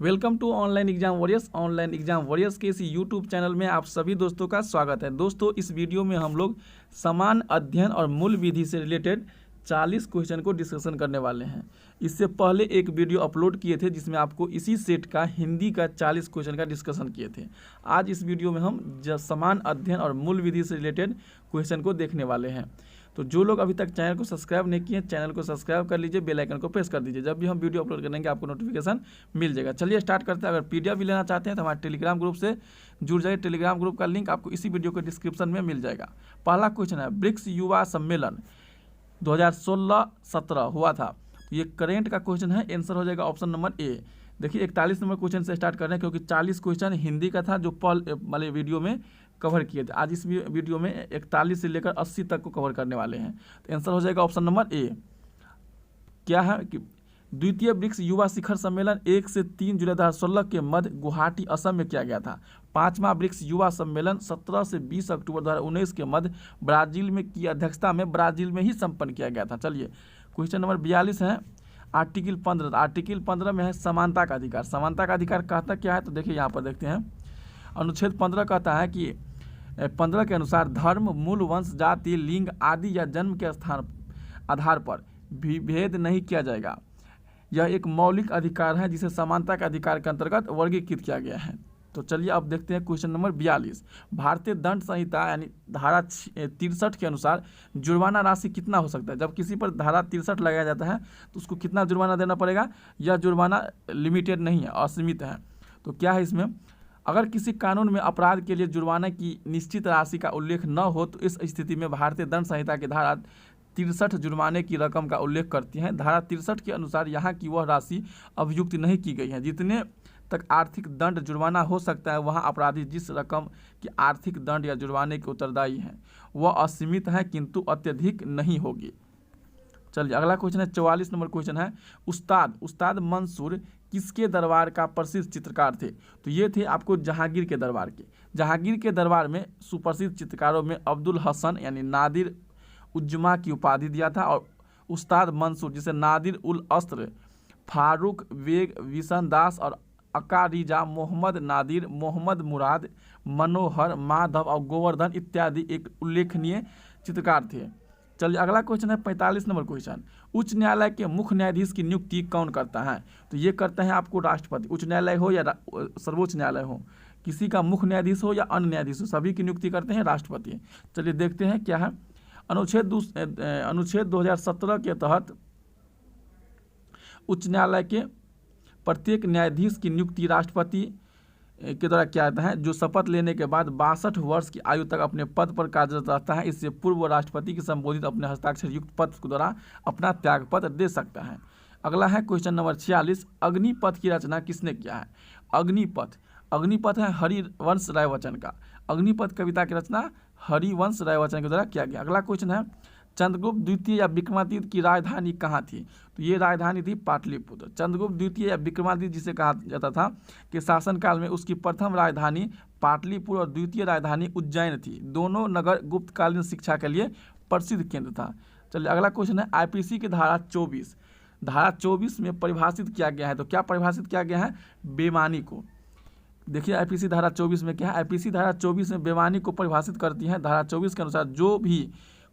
Welcome to online exam warriors. Online exam warriors के इस YouTube channel में आप सभी दोस्तों का स्वागत है। दोस्तों, इस वीडियो में हम लोग समान अध्ययन और मूल विधि से रिलेटेड 40 क्वेश्चन को डिस्कशन करने वाले हैं। इससे पहले एक वीडियो अपलोड किए थे जिसमें आपको इसी सेट का हिंदी का 40 क्वेश्चन का डिस्कशन किए थे। आज इस वीडियो में हम समान अध्ययन और मूल विधि से रिलेटेड क्वेश्चन को देखने वाले हैं। तो जो लोग अभी तक चैनल को सब्सक्राइब नहीं किए, चैनल को सब्सक्राइब कर लीजिए, बेल आइकन को प्रेस कर दीजिए। जब भी हम वीडियो अपलोड करेंगे आपको नोटिफिकेशन मिल जाएगा। चलिए स्टार्ट करते हैं। अगर पीडीएफ भी लेना चाहते हैं तो हमारे टेलीग्राम ग्रुप से जुड़ जाइए। टेलीग्राम ग्रुप का लिंक आपको इसी वीडियो के डिस्क्रिप्शन में मिल जाएगा। पहला क्वेश्चन है, ब्रिक्स युवा सम्मेलन 2016-17 हुआ था। ये करेंट का क्वेश्चन है। आंसर हो जाएगा ऑप्शन नंबर ए। देखिए 41 नंबर क्वेश्चन से स्टार्ट कर रहे हैं क्योंकि 40 क्वेश्चन हिंदी का था जो वाले वीडियो में कवर किए थे। आज इस वीडियो में 41 से लेकर 80 तक को कवर करने वाले हैं। तो आंसर हो जाएगा ऑप्शन नंबर ए। क्या है कि द्वितीय ब्रिक्स युवा शिखर सम्मेलन 1 से 3 जुलाई 2016 के मध्य गुवाहाटी असम में किया गया था। पांचवा ब्रिक्स युवा सम्मेलन 17 से 20 अक्टूबर 2019 के मध्य ब्राजील में की अध्यक्षता में ब्राजील में ही संपन्न किया गया था। चलिए क्वेश्चन नंबर 42 है, आर्टिकल 15। आर्टिकल 15 में है समानता का अधिकार। समानता का अधिकार कहता क्या है, तो देखिए यहाँ पर देखते हैं। अनुच्छेद 15 कहता है कि 15 के अनुसार धर्म, मूल, वंश, जाति, लिंग आदि या जन्म के स्थान आधार पर भी भेद नहीं किया जाएगा। यह एक मौलिक अधिकार है जिसे समानता के अधिकार के अंतर्गत वर्गीकृत किया गया है। तो चलिए अब देखते हैं क्वेश्चन नंबर 42। भारतीय दंड संहिता यानी धारा 63 के अनुसार जुर्माना राशि कितना हो सकता है। जब किसी पर धारा 63 लगाया जाता है तो उसको कितना जुर्माना देना पड़ेगा। यह जुर्माना लिमिटेड नहीं है, असीमित है। तो क्या है इसमें, अगर किसी कानून में अपराध के लिए जुर्माना की निश्चित राशि का उल्लेख न हो तो इस स्थिति में भारतीय दंड संहिता की धारा 63 जुर्माने की रकम का उल्लेख करती है। धारा 63 के अनुसार यहाँ की वह राशि अभियुक्त नहीं की गई है। जितने तक आर्थिक दंड जुर्माना हो सकता है वहाँ अपराधी जिस रकम की आर्थिक दंड या जुर्माने के उत्तरदायी हैं वह असीमित है किंतु अत्यधिक नहीं होगी। चलिए अगला क्वेश्चन है, 44 नंबर क्वेश्चन है, उस्ताद मंसूर किसके दरबार का प्रसिद्ध चित्रकार थे। तो ये थे आपको जहांगीर के दरबार के। जहांगीर के दरबार में सुप्रसिद्ध चित्रकारों में अब्दुल हसन यानी नादिर उज्जमा की उपाधि दिया था। और उस्ताद मंसूर जिसे नादिर उल अस्त्र, फारूक बेग, विशन दास और अकारिजा, मोहम्मद नादिर, मोहम्मद मुराद, मनोहर, माधव और गोवर्धन इत्यादि एक उल्लेखनीय चित्रकार थे। चलिए अगला क्वेश्चन है, 45 नंबर क्वेश्चन, उच्च न्यायालय के मुख्य न्यायाधीश की नियुक्ति कौन करता है। तो ये करते हैं आपको राष्ट्रपति। उच्च न्यायालय हो या सर्वोच्च न्यायालय हो, किसी का मुख्य न्यायाधीश हो या अन्य न्यायाधीश हो, सभी की नियुक्ति करते हैं राष्ट्रपति। चलिए देखते हैं क्या है। अनुच्छेद 2017 के तहत उच्च न्यायालय के प्रत्येक न्यायाधीश की नियुक्ति राष्ट्रपति के द्वारा किया जाता है, जो शपथ लेने के बाद 62 वर्ष की आयु तक अपने पद पर कार्यरत रहता है। इससे पूर्व राष्ट्रपति के संबोधित अपने हस्ताक्षर युक्त पद के द्वारा अपना त्यागपत्र दे सकता है। अगला है क्वेश्चन नंबर 46, अग्निपथ की रचना किसने किया है। अग्निपथ है हरिवंश राय बच्चन का। अग्निपथ कविता की रचना हरिवंश राय बच्चन के द्वारा किया गया। अगला क्वेश्चन है, चंद्रगुप्त द्वितीय या विक्रमादित्य की राजधानी कहाँ थी। तो ये राजधानी थी पाटलिपुत्र। चंद्रगुप्त द्वितीय या विक्रमादित्य जिसे कहा जाता था कि शासनकाल में उसकी प्रथम राजधानी पाटलिपुत्र और द्वितीय राजधानी उज्जैन थी। दोनों नगर गुप्तकालीन शिक्षा के लिए प्रसिद्ध केंद्र था। चलिए अगला क्वेश्चन है, आईपीसी की धारा 24। धारा 24 में परिभाषित किया गया है। तो क्या परिभाषित किया गया है, बेईमानी को। देखिए आईपीसी धारा 24 में क्या है, आईपीसी धारा 24 में बेईमानी को परिभाषित करती है। धारा 24 के अनुसार जो भी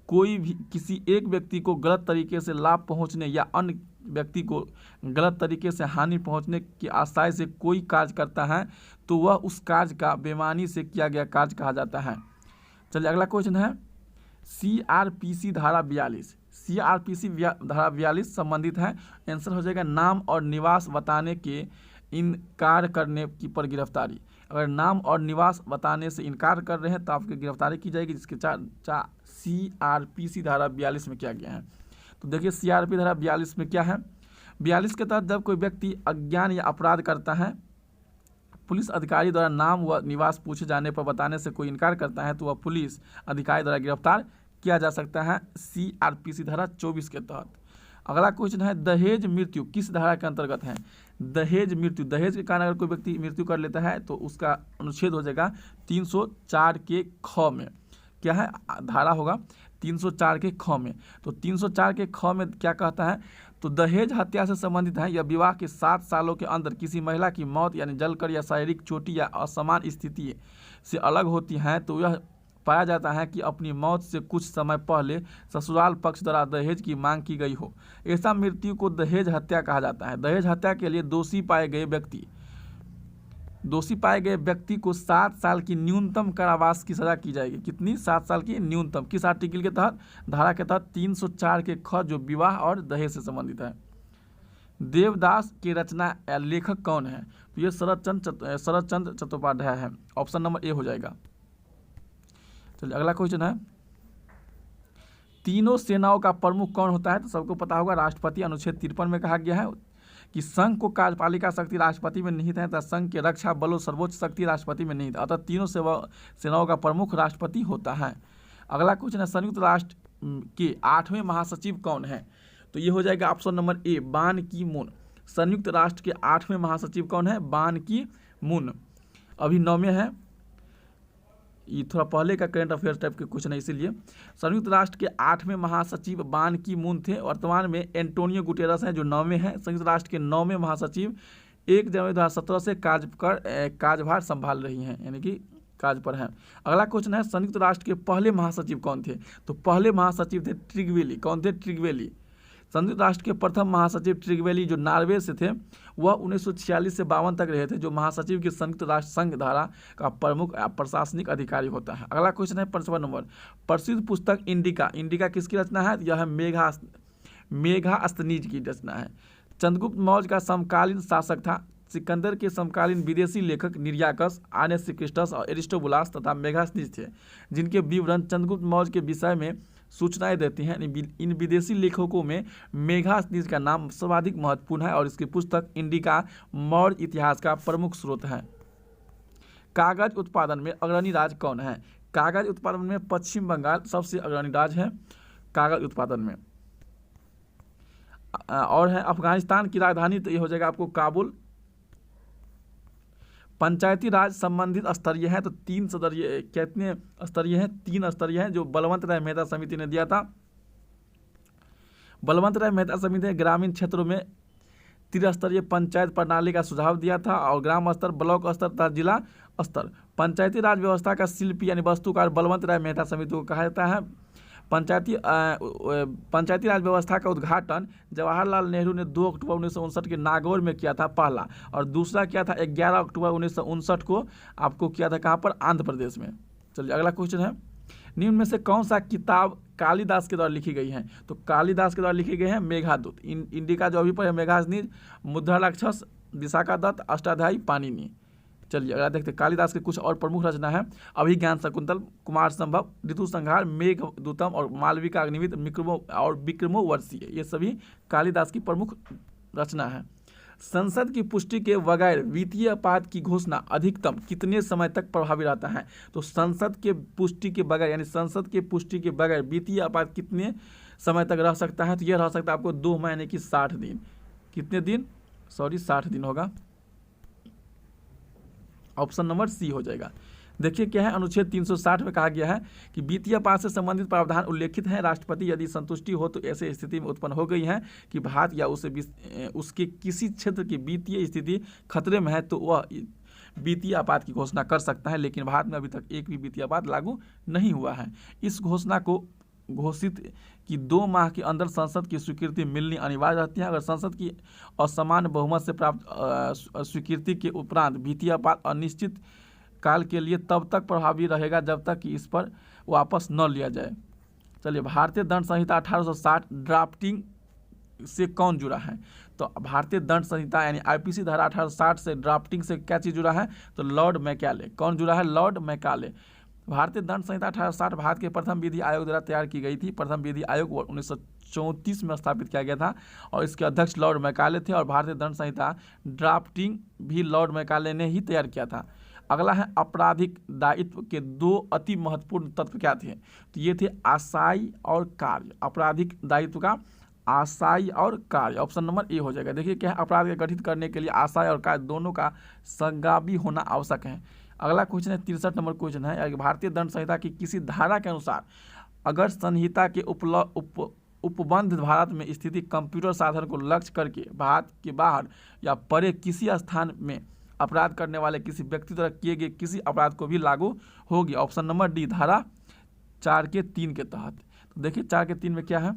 कोई भी किसी एक व्यक्ति को गलत तरीके से लाभ पहुंचने या अन्य व्यक्ति को गलत तरीके से हानि पहुंचने की आशय से कोई कार्य करता है तो वह उस कार्य का बेईमानी से किया गया कार्य कहा जाता है। चलिए अगला क्वेश्चन है, सीआरपीसी धारा 42। सीआरपीसी धारा 42 संबंधित है। आंसर हो जाएगा नाम और निवास बताने के इनकार करने की पर गिरफ्तारी। अगर नाम और निवास बताने से इनकार कर रहे हैं तो आपकी गिरफ्तारी की जाएगी, जिसके सीआरपीसी धारा 42 में किया गया है। तो देखिए सीआरपी धारा 42 में क्या है, 42 के तहत जब कोई व्यक्ति अज्ञान या अपराध करता है, पुलिस अधिकारी द्वारा नाम व निवास पूछे जाने पर बताने से कोई इनकार करता है तो वह पुलिस अधिकारी द्वारा गिरफ्तार किया जा सकता है सीआरपीसी धारा 24 के तहत। अगला क्वेश्चन है, दहेज मृत्यु किस धारा के अंतर्गत है। दहेज मृत्यु, दहेज के कारण अगर कोई व्यक्ति मृत्यु कर लेता है तो उसका अनुच्छेद हो जाएगा 304 के ख में। क्या है धारा होगा 304 के ख में। तो 304 के ख में क्या कहता है, तो दहेज हत्या से संबंधित है, यह विवाह के 7 सालों के अंदर किसी महिला की मौत यानी जलकर या शारीरिक चोटी या असमान स्थिति से अलग होती हैं तो यह पाया जाता है कि अपनी मौत से कुछ समय पहले ससुराल पक्ष द्वारा दहेज की मांग की गई हो। ऐसा मृत्यु को दहेज हत्या कहा जाता है। दहेज हत्या के लिए दोषी पाए गए व्यक्ति को 7 साल की न्यूनतम कारावास की सजा की जाएगी। कितनी? 7 साल की न्यूनतम। किस आर्टिकल के तहत? धारा के तहत 304 के ख, जो विवाह और दहेज से संबंधित है। देवदास के रचना लेखक कौन है? तो ये शरद चंद्र चट्टोपाध्याय है। ऑप्शन नंबर ए हो जाएगा। चलिए अगला क्वेश्चन है, तीनों सेनाओं का प्रमुख कौन होता है? तो सबको पता होगा, राष्ट्रपति। अनुच्छेद 53 में कहा गया है कि संघ को कार्यपालिका शक्ति राष्ट्रपति में निहित है तथा संघ के रक्षा बलों सर्वोच्च शक्ति राष्ट्रपति में निहित है, अतः तीनों सेनाओं का प्रमुख राष्ट्रपति होता है। अगला क्वेश्चन है, संयुक्त राष्ट्र के 8वें महासचिव कौन है? तो ये हो जाएगा ऑप्शन नंबर ए, बान की मून। संयुक्त राष्ट्र के 8वें महासचिव कौन है? बान की मून। अभी 9वें है, ये थोड़ा पहले का करंट अफेयर्स टाइप के क्वेश्चन है, इसीलिए। संयुक्त राष्ट्र के 8वें महासचिव बान की मून थे। वर्तमान में एंटोनियो गुटेरस हैं जो 9वें हैं। संयुक्त राष्ट्र के 9वें महासचिव 1 जनवरी 2017 से कार्यभार संभाल रही हैं, यानी कि कार्य पर हैं। अगला क्वेश्चन है, संयुक्त राष्ट्र के पहले महासचिव कौन थे? तो पहले महासचिव थे ट्रिगवेली। कौन थे? ट्रिगवेली। संयुक्त राष्ट्र के प्रथम महासचिव ट्रिगवेली जो नॉर्वे से थे, वह 1946 से 52 तक रहे थे, जो महासचिव के संयुक्त राष्ट्र संघ धारा का प्रमुख प्रशासनिक अधिकारी होता है। अगला क्वेश्चन है 5वां नंबर, प्रसिद्ध पुस्तक इंडिका किसकी रचना है? यह मेगास्थनीज की रचना है। चंद्रगुप्त मौर्य का समकालीन शासक था। सिकंदर के समकालीन विदेशी लेखक निर्याकस, आनेसिक्रिस्टस और एरिस्टोबुलास तथा मेगास्थनीज थे, जिनके विवरण चंद्रगुप्त मौर्य के विषय में सूचनाएं देती हैं। इन विदेशी लेखकों में मेगास्थनीज का नाम सर्वाधिक महत्वपूर्ण है और इसकी पुस्तक इंडिका मौर्य इतिहास का प्रमुख स्रोत है। कागज उत्पादन में अग्रणी राज्य कौन है? कागज उत्पादन में पश्चिम बंगाल सबसे अग्रणी राज्य है कागज उत्पादन में। और है अफगानिस्तान की राजधानी, तो ये हो जाएगा आपको काबुल। पंचायती राज संबंधित स्तरीय है, तो 3 स्तरीय, कितने स्तरीय हैं? 3 स्तरीय हैं, जो बलवंत राय मेहता समिति ने दिया था। बलवंत राय मेहता समिति ने ग्रामीण क्षेत्रों में त्रिस्तरीय पंचायत प्रणाली का सुझाव दिया था, और ग्राम स्तर, ब्लॉक स्तर तथा जिला स्तर। पंचायती राज व्यवस्था का शिल्पी यानी वास्तुकार बलवंत राय मेहता समिति को कहा जाता है। पंचायती राज व्यवस्था का उद्घाटन जवाहरलाल नेहरू ने 2 अक्टूबर 1959 के नागौर में किया था पहला, और दूसरा किया था 11 अक्टूबर 1959 को आपको किया था कहाँ पर? आंध्र प्रदेश में। चलिए अगला क्वेश्चन है, निम्न में से कौन सा किताब कालिदास के द्वारा लिखी गई है? तो कालिदास के द्वारा लिखी गई है मेघदूत, इंडिका जो अभी पर है, मेघास्थनीज, मुद्राराक्षस, विशाखादत्त, अष्टाध्यायी, पाणिनि। चलिए अगला देखते हैं, कालिदास के कुछ और प्रमुख रचना है, अभिज्ञान शकुंतल, कुमार संभव, ऋतु संहार, मेघदूतम और मालविका अग्निमित्र, विक्रमोर्वशीय, ये सभी कालिदास की प्रमुख रचना है। संसद की पुष्टि के बगैर वित्तीय अपराध की घोषणा अधिकतम कितने समय तक प्रभावी रहता है? तो संसद के पुष्टि के बगैर, यानी संसद के पुष्टि के बगैर वित्तीय अपराध कितने समय तक रह सकता है? तो यह रह सकता है आपको 2 महीने की 60 दिन। कितने दिन? 60 दिन होगा। ऑप्शन नंबर सी हो जाएगा। देखिए क्या है, अनुच्छेद 360 में कहा गया है कि वित्तीय अपराध से संबंधित प्रावधान उल्लेखित हैं। राष्ट्रपति यदि संतुष्टि हो तो ऐसे स्थिति में उत्पन्न हो गई है कि भारत या उसके किसी क्षेत्र की वित्तीय स्थिति खतरे में है, तो वह वित्तीय अपराध की घोषणा कर सकता है। लेकिन भारत में अभी तक एक भी वित्तीय अपराध लागू नहीं हुआ है। इस घोषणा को घोषित कि 2 माह के अंदर संसद की स्वीकृति मिलनी अनिवार्य रहती है। अगर संसद की असामान्य बहुमत से प्राप्त स्वीकृति के उपरांत वित्तीय अपराध अनिश्चित काल के लिए तब तक प्रभावी रहेगा जब तक कि इस पर वापस न लिया जाए। चलिए, भारतीय दंड संहिता 1860 ड्राफ्टिंग से कौन जुड़ा है? तो भारतीय दंड संहिता यानी आईपीसी धारा 1860 से ड्राफ्टिंग से क्या चीज़ जुड़ा है? तो लॉर्ड मैकाले। कौन जुड़ा है? Lord Macaulay. भारतीय दंड संहिता 1860 भारत के प्रथम विधि आयोग द्वारा तैयार की गई थी। प्रथम विधि आयोग 1934 में स्थापित किया गया था और इसके अध्यक्ष लॉर्ड मैकाले थे, और भारतीय दंड संहिता ड्राफ्टिंग भी लॉर्ड मैकाले ने ही तैयार किया था। अगला है, आपराधिक दायित्व के 2 अति महत्वपूर्ण तत्व क्या थे? तो ये थे आशय और कार्य। आपराधिक दायित्व का आशय और कार्य, ऑप्शन नंबर ए हो जाएगा। देखिए क्या है, अपराध को गठित करने के लिए आशय और कार्य दोनों का संगामी होना आवश्यक है। अगला क्वेश्चन है 63 नंबर क्वेश्चन है, भारतीय दंड संहिता की किसी धारा के अनुसार अगर संहिता के उपबंध भारत में स्थित कंप्यूटर साधन को लक्ष्य करके भारत के बाहर या परे किसी स्थान में अपराध करने वाले किसी व्यक्ति द्वारा किए गए किसी अपराध को भी लागू होगी। ऑप्शन नंबर डी, धारा 4 के 3 के तहत। तो देखिए 4 के 3 में क्या है,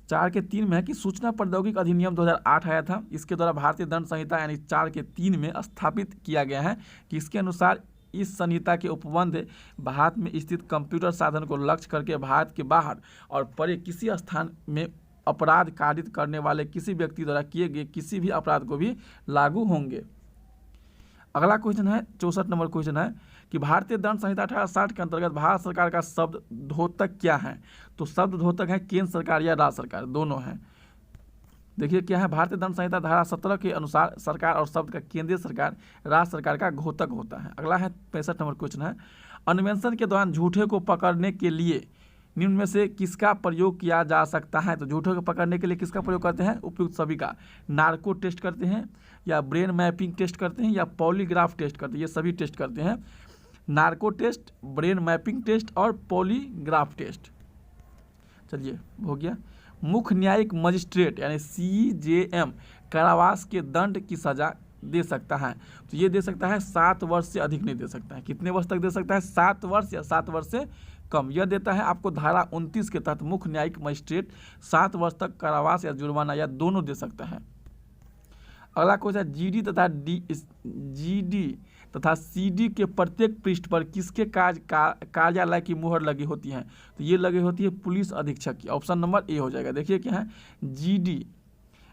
4 के 3 में है कि सूचना प्रौद्योगिकी अधिनियम 2008 आया था। इसके द्वारा भारतीय दंड संहिता यानी 4 के 3 में स्थापित किया गया है कि इसके अनुसार इस संहिता के उपबंध भारत में स्थित कंप्यूटर साधन को लक्ष्य करके भारत के बाहर और परे किसी स्थान में अपराध कारित करने वाले किसी व्यक्ति द्वारा किए गए किसी भी अपराध को भी लागू होंगे। अगला क्वेश्चन है 64 नंबर क्वेश्चन है कि भारतीय दंड संहिता 1860 के अंतर्गत भारत सरकार का शब्द द्योतक क्या है। तो शब्द द्योतक है केंद्र सरकार या राज्य सरकार, दोनों है। देखिए क्या है, भारतीय दंड संहिता धारा 17 के अनुसार सरकार और शब्द का केंद्रीय सरकार राज्य सरकार का घोतक होता है। अगला है 65 नंबर क्वेश्चन है, अन्वेषण के दौरान झूठे को पकड़ने के लिए निम्न में से किसका प्रयोग किया जा सकता है। तो झूठे को पकड़ने के लिए किसका प्रयोग करते हैं, उपयुक्त सभी का। नार्को टेस्ट करते हैं या ब्रेन मैपिंग टेस्ट करते हैं या पॉलीग्राफ टेस्ट करते हैं, ये सभी टेस्ट करते हैं। Narco test, brain mapping test और पॉलीग्राफ टेस्ट। चलिए हो गया। मुख्य न्यायिक मजिस्ट्रेट यानी CJM कारावास के दंड की सजा दे सकता है। तो ये दे सकता है 7 वर्ष से अधिक नहीं दे सकता है। कितने वर्ष तक दे सकता है, 7 वर्ष या 7 वर्ष से कम। यह देता है आपको धारा 29 के तहत मुख्य न्यायिक मजिस्ट्रेट 7 वर्ष तक कारावास या जुर्माना या दोनों दे सकता है। अगला क्वेश्चन, GD तथा CD के प्रत्येक पृष्ठ पर किसके कार्यालय की मुहर लगी होती है। तो ये लगी होती है पुलिस अधीक्षक की। ऑप्शन नंबर ए हो जाएगा। देखिए क्या है, GD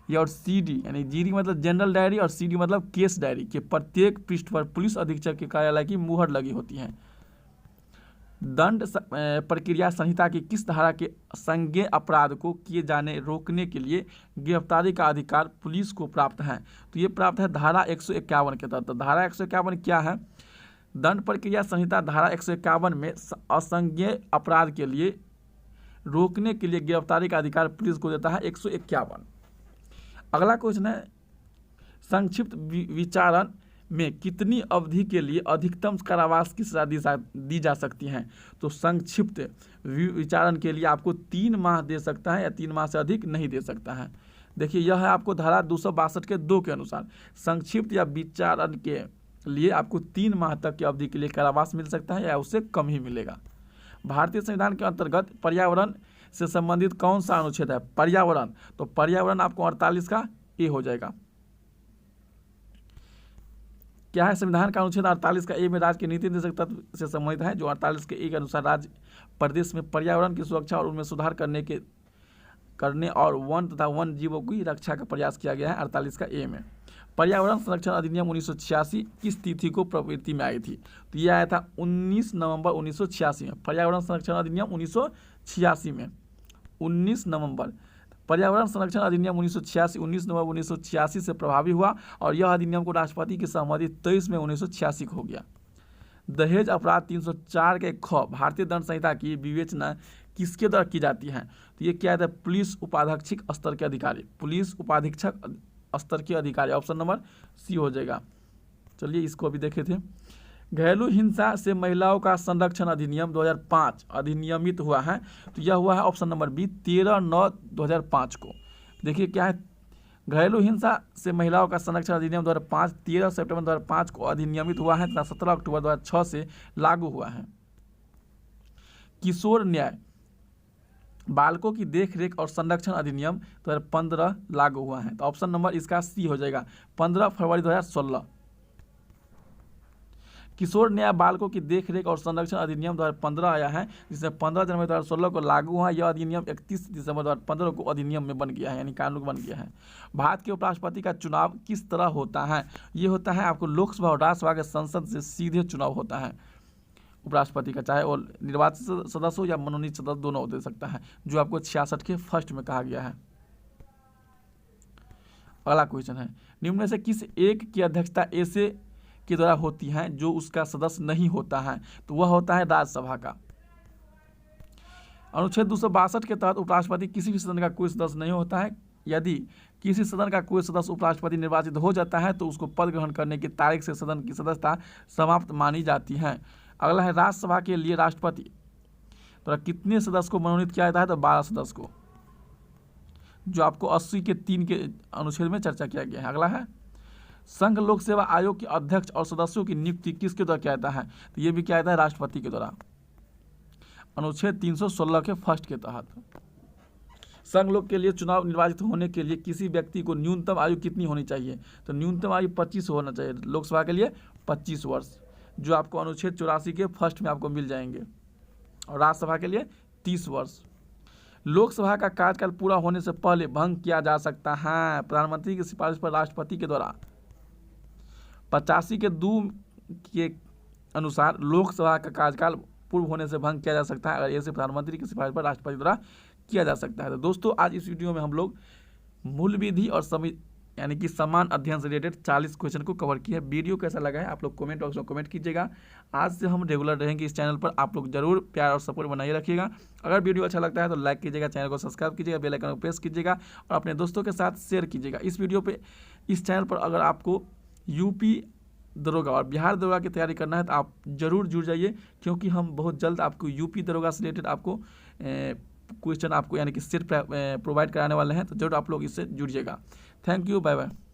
या और CD यानी GD मतलब जनरल डायरी और CD मतलब केस डायरी के प्रत्येक पृष्ठ पर पुलिस अधीक्षक के कार्यालय की मुहर लगी होती है। दंड प्रक्रिया संहिता की किस धारा के संज्ञेय अपराध को किए जाने रोकने के लिए गिरफ्तारी का अधिकार पुलिस को प्राप्त है। तो ये प्राप्त है धारा 151 के तहत। तो धारा 151 क्या है, दंड प्रक्रिया संहिता धारा 151 में असंज्ञेय अपराध के लिए रोकने के लिए गिरफ्तारी का अधिकार पुलिस को देता है 151। अगला क्वेश्चन है, संक्षिप्त विचारण में कितनी अवधि के लिए अधिकतम कारावास की सजा दी जा सकती है। तो संक्षिप्त विचारण के लिए आपको 3 माह दे सकता है या 3 माह से अधिक नहीं दे सकता है। देखिए यह है आपको धारा 262 के 2 के अनुसार संक्षिप्त या विचारण के लिए आपको 3 माह तक की अवधि के लिए कारावास मिल सकता है या उससे कम ही मिलेगा। भारतीय संविधान के अंतर्गत पर्यावरण से संबंधित कौन सा अनुच्छेद है, पर्यावरण। तो पर्यावरण आपको 48 का ए हो जाएगा। क्या है, संविधान का अनुच्छेद 48 का ए में राज्य के नीति निर्देशक तत्व से संबंधित है, जो 48 के ए के अनुसार राज्य प्रदेश में पर्यावरण की सुरक्षा और उनमें सुधार करने और वन तथा वन जीवों की रक्षा का प्रयास किया गया है 48 का ए में। पर्यावरण संरक्षण अधिनियम 1986 किस तिथि को प्रवृत्ति में आई थी। तो ये आया था 19 नवंबर 1986 में। पर्यावरण संरक्षण अधिनियम 1986 में 19 नवंबर। पर्यावरण संरक्षण अधिनियम 1986 19 नवंबर 1986 से प्रभावी हुआ और यह अधिनियम को राष्ट्रपति की सहमति 23 में 1986 को हो गया। दहेज अपराध 304 के ख भारतीय दंड संहिता की विवेचना किसके द्वारा की जाती है। तो ये क्या है, पुलिस उपाधीक्षक स्तर के अधिकारी, पुलिस उपाधीक्षक स्तर के अधिकारी। ऑप्शन नंबर सी हो जाएगा। चलिए इसको अभी देखे थे। घरेलू हिंसा से महिलाओं का संरक्षण अधिनियम 2005 अधिनियमित हुआ है। तो यह हुआ है ऑप्शन नंबर बी 13/9/2005 को। देखिए क्या है, घरेलू हिंसा से महिलाओं का संरक्षण अधिनियम 2005 13 सितंबर 2005 को अधिनियमित हुआ है तथा 17 अक्टूबर 2006 से लागू हुआ है। किशोर न्याय बालकों की देखरेख और संरक्षण अधिनियम 2015 लागू हुआ है। तो ऑप्शन नंबर इसका सी हो जाएगा 15 फरवरी 2016। किशोर न्याय बालकों की देखरेख और संरक्षण अधिनियम 2015 आया है, जिसमें 15 जनवरी 2016 को लागू हुआ। यह अधिनियम 31 दिसंबर 2015 को अधिनियम में बन गया है, यानी कानून बन गया है। भारत के उपराष्ट्रपति का चुनाव किस तरह होता है। ये होता है आपको लोकसभा और राज्यसभा के संसद से सीधे चुनाव होता है उपराष्ट्रपति का, चाहे वो निर्वाचित सदस्य हो या मनोनीत सदस्य, दोनों दे सकता है, जो आपको 66 के फर्स्ट में कहा गया है। अगला क्वेश्चन है, निम्न में से किस एक की अध्यक्षता ऐसे के द्वारा होती है जो उसका सदस्य नहीं होता है। तो वह होता है राज्यसभा का। अनुच्छेद 262 के तहत उपराष्ट्रपति किसी भी सदन का कोई सदस्य नहीं होता है। यदि किसी सदन का कोई सदस्य उपराष्ट्रपति निर्वाचित हो जाता है तो उसको पद ग्रहण करने की तारीख से सदन की सदस्यता समाप्त मानी जाती है। अगला है, राज्यसभा के लिए राष्ट्रपति द्वारा कितने सदस्य को मनोनीत किया जाता है? तो 12 सदस्य को, जो आपको 80 के 3 के अनुच्छेद में चर्चा किया गया है। अगला है संघ लोक सेवा आयोग के अध्यक्ष और सदस्यों की नियुक्ति किसके द्वारा किया जाता है? तो ये भी किया जाता है राष्ट्रपति के द्वारा, अनुच्छेद 316 के फर्स्ट के तहत। संघ लोक के लिए चुनाव निर्वाचित होने के लिए किसी व्यक्ति को न्यूनतम आयु कितनी होनी चाहिए? तो न्यूनतम आयु 25 होना चाहिए। लोकसभा के लिए 25 वर्ष, जो आपको अनुच्छेद 84 के फर्स्ट में आपको मिल जाएंगे, और राज्यसभा के लिए 30 वर्ष। लोकसभा का कार्यकाल पूरा होने से पहले भंग किया जा सकता है प्रधानमंत्री की सिफारिश पर राष्ट्रपति के द्वारा। 85 के 2 के अनुसार लोकसभा का कार्यकाल पूर्व होने से भंग किया जा सकता है, अगर ऐसे प्रधानमंत्री की सिफारिश पर राष्ट्रपति द्वारा किया जा सकता है। तो दोस्तों आज इस वीडियो में हम लोग मूल विधि और यानी कि समान अध्ययन से रिलेटेड 40 क्वेश्चन को कवर किया है। वीडियो कैसा लगा है आप लोग कमेंट बॉक्स में कमेंट कीजिएगा। आज से हम रेगुलर रहेंगे इस चैनल पर, आप लोग जरूर प्यार और सपोर्ट बनाए रखिएगा। अगर वीडियो अच्छा लगता है तो लाइक कीजिएगा, चैनल को सब्सक्राइब कीजिएगा, बेल आइकन को प्रेस कीजिएगा और अपने दोस्तों के साथ शेयर कीजिएगा। इस वीडियो पे इस चैनल पर अगर आपको यूपी दरोगा और बिहार दरोगा की तैयारी करना है तो आप जरूर जुड़ जाइए, क्योंकि हम बहुत जल्द आपको यूपी दरोगा से रिलेटेड आपको क्वेश्चन आपको यानी कि सेट प्रोवाइड कराने वाले हैं। तो जरूर आप लोग इससे जुड़िएगा। Thank you, bye bye.